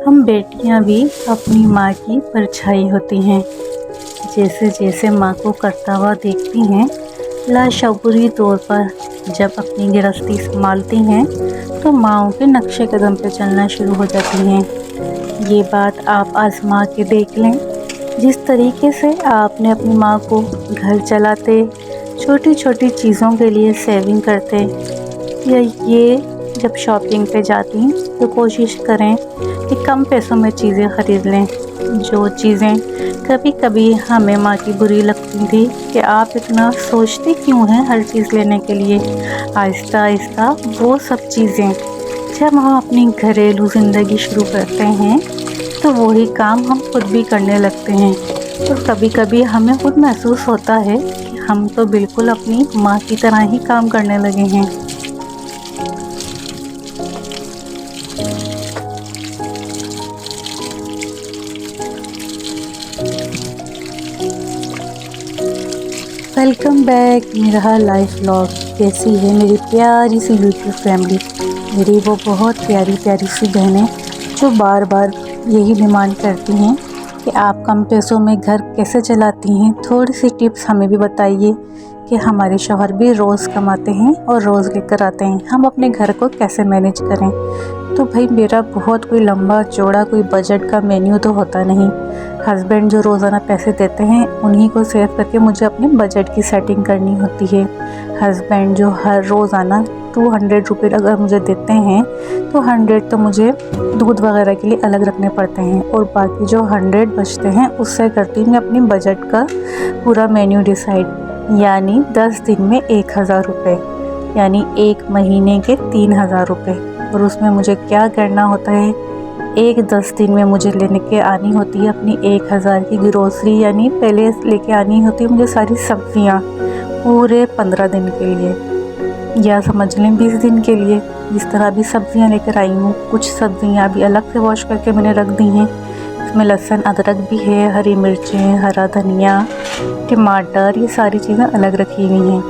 हम बेटियां भी अपनी माँ की परछाई होती हैं। जैसे जैसे माँ को करता हुआ देखती हैं, लाशऊरी तौर पर जब अपनी गृहस्थी संभालती हैं तो माँओं के नक्शे कदम पे चलना शुरू हो जाती हैं। ये बात आप आजमा के देख लें। जिस तरीके से आपने अपनी माँ को घर चलाते, छोटी छोटी चीज़ों के लिए सेविंग करते, या ये जब शॉपिंग पे जाती हैं तो कोशिश करें कि कम पैसों में चीज़ें ख़रीद लें। जो चीज़ें कभी कभी हमें माँ की बुरी लगती थी कि आप इतना सोचते क्यों हैं हर चीज़ लेने के लिए, आहिस्ता आहिस्ता वो सब चीज़ें जब हम अपनी घरेलू ज़िंदगी शुरू करते हैं तो वही काम हम खुद भी करने लगते हैं। और कभी कभी हमें खुद महसूस होता है कि हम तो बिल्कुल अपनी माँ की तरह ही काम करने लगे हैं। वेलकम बैक मेरा लाइफ व्लॉग। कैसी है मेरी प्यारी सी यूट्यूब फैमिली, मेरी वो बहुत प्यारी प्यारी सी बहनें जो बार बार यही डिमांड करती हैं कि आप कम पैसों में घर कैसे चलाती हैं। थोड़ी सी टिप्स हमें भी बताइए कि हमारे शौहर भी रोज़ कमाते हैं और रोज़ लेकर आते हैं, हम अपने घर को कैसे मैनेज करें। तो भाई मेरा बहुत कोई लंबा चौड़ा कोई बजट का मेन्यू तो होता नहीं। हस्बैंड जो रोज़ाना पैसे देते हैं उन्हीं को सेव करके मुझे अपने बजट की सेटिंग करनी होती है। हस्बैंड जो हर रोज़ाना 200 रुपये अगर मुझे देते हैं तो 100 तो मुझे दूध वगैरह के लिए अलग रखने पड़ते हैं, और बाकी जो 100 बचते हैं उससे करती हूँ मैं अपनी बजट का पूरा मेन्यू डिसाइड। यानी 10 दिन में 1000 रुपये, यानी 1 महीने के 3000 रुपये। और उसमें मुझे क्या करना होता है, 10 दिन में मुझे लेने के आनी होती है अपनी 1000 की ग्रोसरी, यानी पहले लेके आनी होती है मुझे सारी सब्जियां पूरे 15 दिन के लिए, या समझ लें 20 दिन के लिए। जिस तरह अभी सब्जियां लेकर आई हूँ, कुछ सब्जियां अभी अलग से वॉश करके मैंने रख दी हैं। इसमें लहसुन अदरक भी है, हरी मिर्चें, हरा धनिया, टमाटर, ये सारी चीज़ें अलग रखी हुई हैं।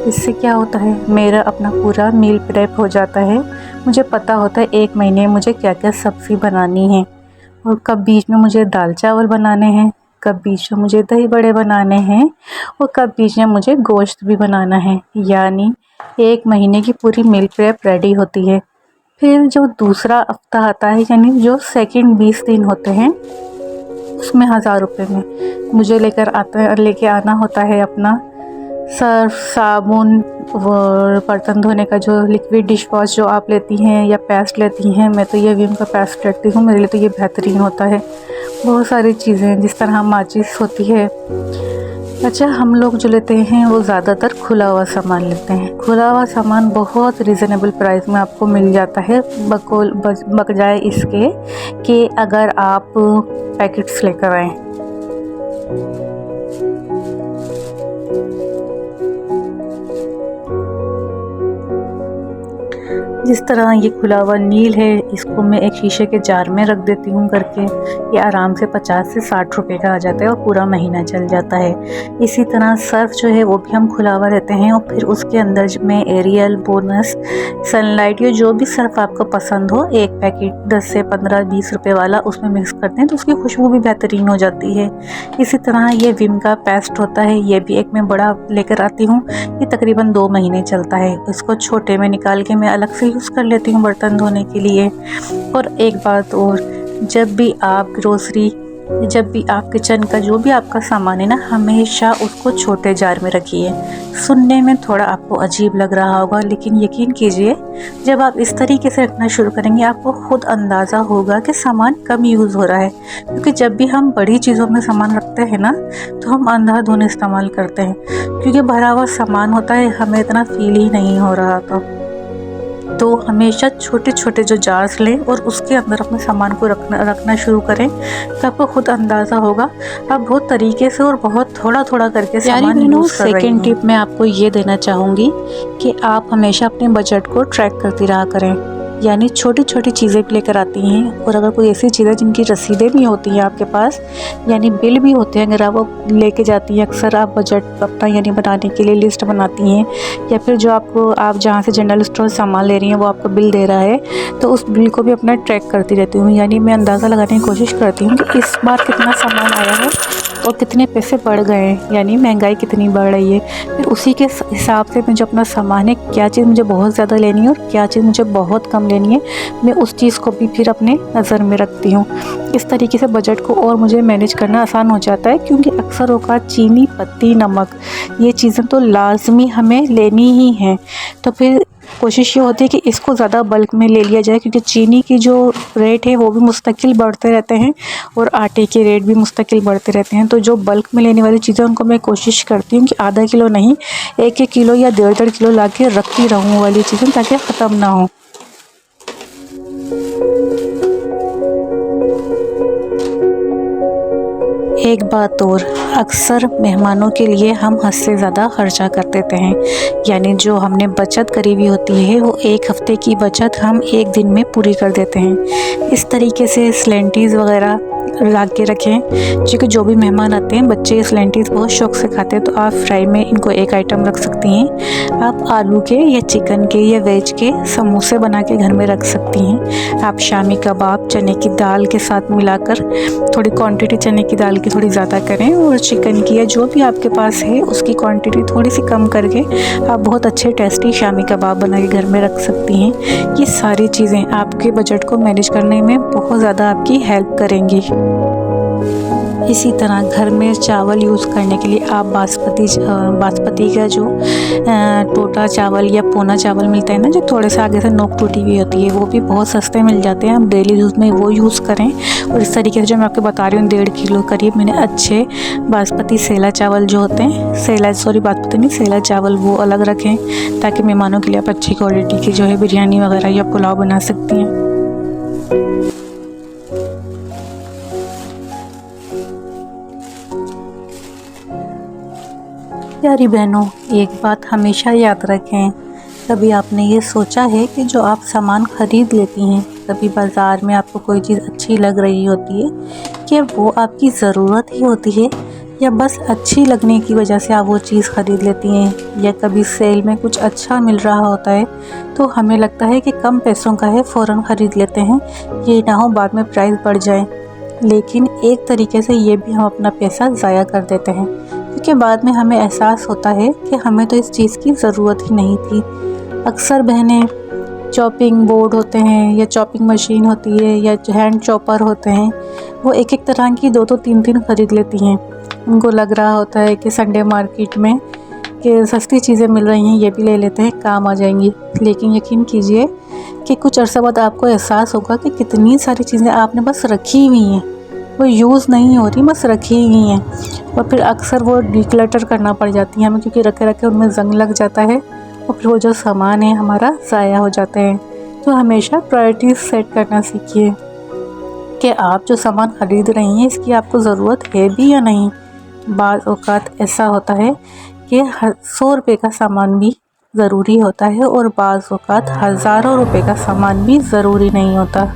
इससे क्या होता है, मेरा अपना पूरा मील प्रेप हो जाता है। मुझे पता होता है 1 महीने में मुझे क्या क्या सब्ज़ी बनानी है, और कब बीच में मुझे दाल चावल बनाने हैं, कब बीच में मुझे दही बड़े बनाने हैं, और कब बीच में मुझे गोश्त भी बनाना है। यानी 1 महीने की पूरी मील प्रेप रेडी होती है। फिर जो दूसरा हफ्ता आता है, यानी जो सेकंड 20 दिन होते हैं, उसमें 1000 रुपये में मुझे लेके आना होता है अपना सर्फ, साबुन, और बर्तन धोने का जो लिक्विड डिश वॉश जो आप लेती हैं या पेस्ट लेती हैं। मैं तो ये विम का पेस्ट लेती हूँ, मेरे लिए तो ये बेहतरीन होता है। बहुत सारी चीज़ें जिस तरह माचिस होती है। अच्छा, हम लोग जो लेते हैं वो ज़्यादातर खुला हुआ सामान लेते हैं। खुला हुआ सामान बहुत रिजनेबल प्राइस में आपको मिल जाता है, बजाय इसके कि अगर आप पैकेट्स लेकर आएँ। जिस तरह ये खुला हुआ नील है, इसको मैं एक शीशे के जार में रख देती हूँ करके, ये आराम से 50 से 60 रुपए का आ जाता है और पूरा महीना चल जाता है। इसी तरह सर्फ जो है वो भी हम खुला हुआ लेते हैं, और फिर उसके अंदर में एरियल, बोनस, सनलाइट, या जो भी सर्फ आपको पसंद हो, एक पैकेट 10 से 15, 20 रुपये वाला उसमें मिक्स करते हैं तो उसकी खुशबू भी बेहतरीन हो जाती है। इसी तरह ये विम का पेस्ट होता है, ये भी एक मैं बड़ा लेकर आती हूँ, ये तकरीबन 2 महीने चलता है। इसको छोटे में निकाल के मैं अलग से यूज़ कर लेती हूँ बर्तन धोने के लिए। और एक बात और, जब भी आप किचन का जो भी आपका सामान है ना, हमेशा उसको छोटे जार में रखिए। सुनने में थोड़ा आपको अजीब लग रहा होगा, लेकिन यकीन कीजिए जब आप इस तरीके से रखना शुरू करेंगे आपको खुद अंदाज़ा होगा कि सामान कम यूज़ हो रहा है। क्योंकि जब भी हम बड़ी चीज़ों में सामान रखते हैं ना, तो हम अंधाधुंध इस्तेमाल करते हैं, क्योंकि भरा हुआ सामान होता है, हमें इतना फील ही नहीं हो रहा था। तो हमेशा छोटे छोटे जो जार्स लें और उसके अंदर अपने सामान को रखना शुरू करें, तो आपको खुद अंदाज़ा होगा आप बहुत तरीके से और बहुत थोड़ा थोड़ा करके सामान यूज़ कर रहे हैं। सेकेंड टिप मैं आपको ये देना चाहूँगी कि आप हमेशा अपने बजट को ट्रैक करती रहा करें। यानी छोटी छोटी चीज़ें भी लेकर आती हैं। और अगर कोई ऐसी चीज़ें जिनकी रसीदें भी होती हैं आपके पास, यानी बिल भी होते हैं, अगर आप वो लेके जाती हैं, अक्सर आप बजट अपना यानी बनाने के लिए लिस्ट बनाती हैं, या फिर जो आप जहाँ से जनरल स्टोर सामान ले रही हैं वो आपको बिल दे रहा है, तो उस बिल को भी अपना ट्रैक करती रहती हूँ। यानी मैं अंदाज़ा लगाने की कोशिश करती हूँ कि इस बार कितना सामान आया है और कितने पैसे बढ़ गए हैं, यानी महंगाई कितनी बढ़ रही है। फिर उसी के हिसाब से मैं जो अपना सामान है, क्या चीज़ मुझे बहुत ज़्यादा लेनी है और क्या चीज़ मुझे बहुत कम लेनी है, मैं उस चीज़ को भी फिर अपने नज़र में रखती हूँ। इस तरीके से बजट को और मुझे मैनेज करना आसान हो जाता है, क्योंकि अक्सर औक़ात चीनी, पत्ती, नमक, ये चीज़ें तो लाजमी हमें लेनी ही हैं। तो फिर कोशिश ये होती है कि इसको ज़्यादा बल्क में ले लिया जाए, क्योंकि चीनी की जो रेट है वो भी मुस्तकिल बढ़ते रहते हैं और आटे के रेट भी मुस्तकिल बढ़ते रहते हैं। तो जो बल्क में लेने वाली चीज़ें उनको मैं कोशिश करती हूँ कि आधा किलो नहीं, 1-1 किलो या 1.5 किलो ला के रखती रहूँ वाली चीज़ें, ताकि ख़त्म ना हो। एक बात और, अक्सर मेहमानों के लिए हम हद से ज़्यादा खर्चा कर देते हैं, यानी जो हमने बचत करी हुई होती है वो 1 हफ़्ते की बचत हम 1 दिन में पूरी कर देते हैं। इस तरीके से स्लैंटीज़ वगैरह ला के रखें, क्योंकि जो भी मेहमान आते हैं, बच्चे स्लैंटीज़ बहुत शौक़ से खाते हैं, तो आप फ्राई में इनको एक आइटम रख सकती हैं। आप आलू के या चिकन के या वेज के समोसे बना के घर में रख सकती हैं। आप शामी कबाब चने की दाल के साथ मिलाकर, थोड़ी क्वांटिटी चने की दाल की थोड़ी ज़्यादा करें और चिकन की या जो भी आपके पास है उसकी क्वांटिटी थोड़ी सी कम करके आप बहुत अच्छे टेस्टी शामी कबाब बना के घर में रख सकती हैं। ये सारी चीज़ें आपके बजट को मैनेज करने में बहुत ज़्यादा आपकी हेल्प करेंगी। इसी तरह घर में चावल यूज़ करने के लिए आप बासमती का जो टोटा चावल या पोना चावल मिलता है ना, जो थोड़े से आगे से नोक टूटी हुई होती है, वो भी बहुत सस्ते मिल जाते हैं। आप डेली यूज़ में वो यूज़ करें। और इस तरीके से जो मैं आपको बता रही हूँ, 1.5 किलो करीब मैंने अच्छे बासमती सेला चावल जो होते हैं, बासमती नहीं, सेला चावल, वो अलग रखें, ताकि मेहमानों के लिए आप अच्छी क्वालिटी की जो है बिरयानी वगैरह या पुलाव बना सकती हैं। प्यारी बहनों, एक बात हमेशा याद रखें, कभी आपने ये सोचा है कि जो आप सामान ख़रीद लेती हैं, कभी बाज़ार में आपको कोई चीज़ अच्छी लग रही होती है, क्या वो आपकी ज़रूरत ही होती है, या बस अच्छी लगने की वजह से आप वो चीज़ ख़रीद लेती हैं? या कभी सेल में कुछ अच्छा मिल रहा होता है तो हमें लगता है कि कम पैसों का है, फ़ौरन ख़रीद लेते हैं, ये ना हो बाद में प्राइस बढ़ जाए। लेकिन एक तरीके से ये भी हम अपना पैसा ज़ाया कर देते हैं, क्योंकि बाद में हमें एहसास होता है कि हमें तो इस चीज़ की ज़रूरत ही नहीं थी। अक्सर बहनें चॉपिंग बोर्ड होते हैं या चॉपिंग मशीन होती है या हैंड चॉपर होते हैं, वो एक एक तरह की 2-2 3-3 ख़रीद लेती हैं। उनको लग रहा होता है कि संडे मार्केट में कि सस्ती चीज़ें मिल रही हैं, ये भी ले लेते हैं, काम आ जाएंगी। लेकिन यकीन कीजिए कि कुछ अर्सा बाद आपको एहसास होगा कि कितनी सारी चीज़ें आपने बस रखी हुई हैं, वो यूज़ नहीं हो रही, बस रखी हुई हैं। और फिर अक्सर वो डिक्लटर करना पड़ जाती है हमें, क्योंकि रखे रखे उनमें ज़ंग लग जाता है और फिर वो जो सामान है हमारा ज़ाया हो जाता है। तो हमेशा प्रायोरिटीज़ सेट करना सीखिए कि आप जो सामान ख़रीद रही हैं, इसकी आपको ज़रूरत है भी या नहीं। बाज़ औक़ात ऐसा होता है कि 100 रुपये का सामान भी ज़रूरी होता है और बाज़ औक़ात हज़ारों रुपए का सामान भी ज़रूरी नहीं होता।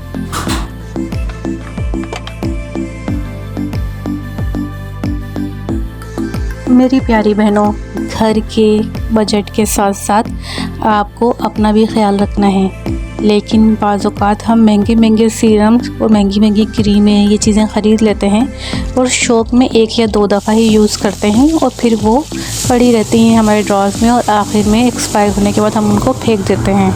मेरी प्यारी बहनों, घर के बजट के साथ साथ आपको अपना भी ख्याल रखना है। लेकिन बाज़ औक़ात हम महंगे महंगे सीरम्स और महंगी महंगी क्रीमें, ये चीज़ें ख़रीद लेते हैं और शौक़ में 1 या 2 दफ़ा ही यूज़ करते हैं और फिर वो पड़ी रहती हैं हमारे ड्रॉर्स में और आखिर में एक्सपायर होने के बाद हम उनको फेंक देते हैं।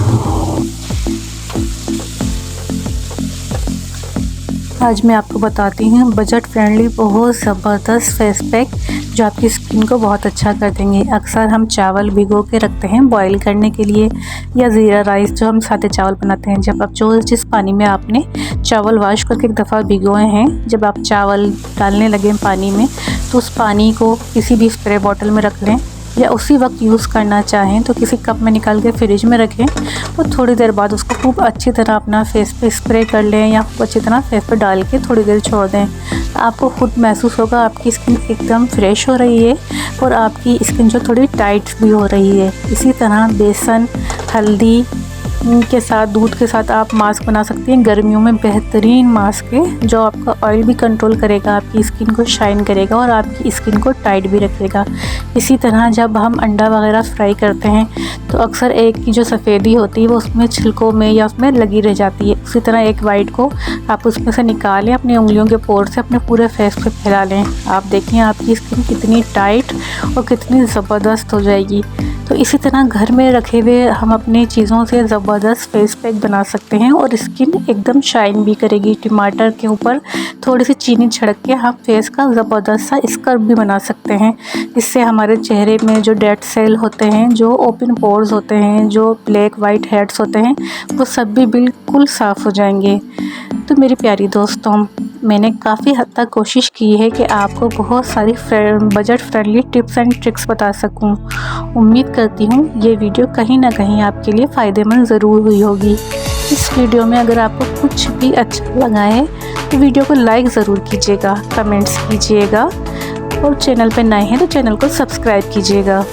आज मैं आपको बताती हूँ बजट फ्रेंडली बहुत ज़बरदस्त फेस पैक जो आपकी स्किन को बहुत अच्छा कर देंगे। अक्सर हम चावल भिगो के रखते हैं बॉईल करने के लिए, या ज़ीरा राइस जो हम सादे चावल बनाते हैं। जब आप जिस पानी में आपने चावल वॉश करके एक दफ़ा भिगोए हैं, जब आप चावल डालने लगे पानी में, तो उस पानी को किसी भी स्प्रे बॉटल में रख लें, या उसी वक्त यूज़ करना चाहें तो किसी कप में निकाल के फ्रिज में रखें और थोड़ी देर बाद उसको खूब अच्छी तरह अपना फेस पे स्प्रे कर लें या खूब अच्छी तरह फेस पे डाल के थोड़ी देर छोड़ दें। आपको खुद महसूस होगा आपकी स्किन एकदम फ्रेश हो रही है और आपकी स्किन जो थोड़ी टाइट भी हो रही है। इसी तरह बेसन, हल्दी के साथ, दूध के साथ आप मास्क बना सकती हैं। गर्मियों में बेहतरीन मास्क है जो आपका ऑयल भी कंट्रोल करेगा, आपकी स्किन को शाइन करेगा और आपकी स्किन को टाइट भी रखेगा। इसी तरह जब हम अंडा वगैरह फ्राई करते हैं तो अक्सर एक की जो सफ़ेदी होती है वो उसमें छिलकों में या उसमें लगी रह जाती है। उसी तरह एक वाइट को आप उसमें से निकालें, अपनी उंगलियों के पोर से अपने पूरे फेस पे फैला लें। आप देखें आपकी स्किन कितनी टाइट और कितनी ज़बरदस्त हो जाएगी। तो इसी तरह घर में रखे हुए हम अपनी चीज़ों से ज़बरदस्त फेस पैक बना सकते हैं और स्किन एकदम शाइन भी करेगी। टमाटर के ऊपर थोड़ी सी चीनी छिड़क के हम फेस का ज़बरदस्त सा स्क्रब भी बना सकते हैं। इससे हमारे चेहरे में जो डेड सेल होते हैं, जो ओपन पोर्स होते हैं, जो ब्लैक वाइट हेड्स होते हैं, वो सब भी बिल्कुल साफ़ हो जाएंगे। तो मेरी प्यारी दोस्तों, मैंने काफ़ी हद तक कोशिश की है कि आपको बहुत सारी budget friendly tips and tricks बता सकूं। उम्मीद करती हूँ ये वीडियो कहीं ना कहीं आपके लिए फ़ायदेमंद ज़रूर हुई होगी। इस वीडियो में अगर आपको कुछ भी अच्छा लगा है तो वीडियो को लाइक ज़रूर कीजिएगा, कमेंट्स कीजिएगा और चैनल पर नए हैं तो चैनल को सब्सक्राइब कीजिएगा।